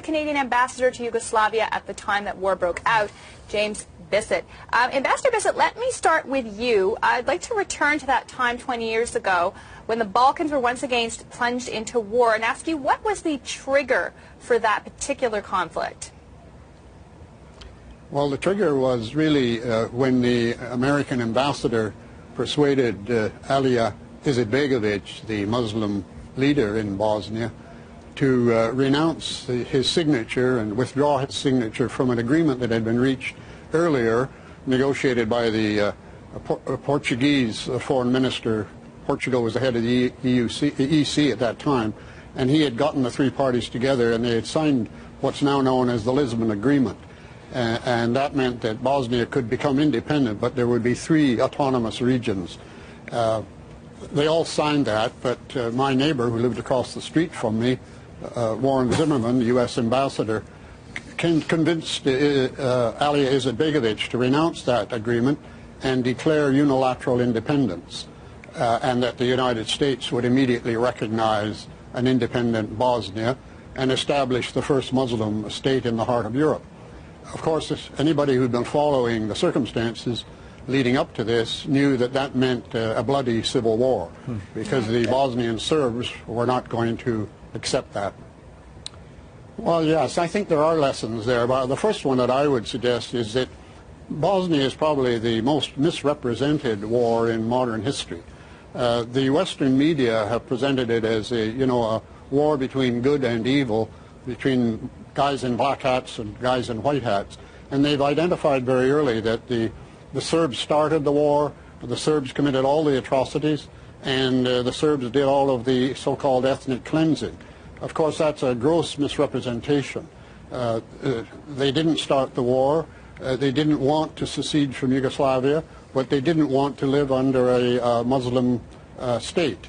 Canadian ambassador to Yugoslavia at the time that war broke out, James Bissett. Ambassador Bissett, let me start with you. I'd like to return to that time 20 years ago when the Balkans were once again plunged into war and ask you what was the trigger for that particular conflict? Well, the trigger was really when the American ambassador persuaded Alija Izetbegović, the Muslim leader in Bosnia, to renounce his signature and withdraw his signature from an agreement that had been reached earlier, negotiated by the Portuguese foreign minister. Portugal was the head of the EC at that time, and he had gotten the three parties together and they had signed what's now known as the Lisbon Agreement. And that meant that Bosnia could become independent, but there would be three autonomous regions. They all signed that, but my neighbor who lived across the street from me, Warren Zimmerman, the U.S. ambassador, convinced Alija Izetbegović to renounce that agreement and declare unilateral independence, and that the United States would immediately recognize an independent Bosnia and establish the first Muslim state in the heart of Europe. Of course, anybody who'd been following the circumstances leading up to this knew that that meant a bloody civil war, because the Bosnian Serbs were not going to accept that. Well, yes, I think there are lessons there. But the first one that I would suggest is that Bosnia is probably the most misrepresented war in modern history. The Western media have presented it as a war between good and evil, between guys in black hats and guys in white hats. And they've identified very early that the Serbs started the war, the Serbs committed all the atrocities, and the Serbs did all of the so-called ethnic cleansing. Of course, that's a gross misrepresentation. They didn't start the war. They didn't want to secede from Yugoslavia, but they didn't want to live under a Muslim state.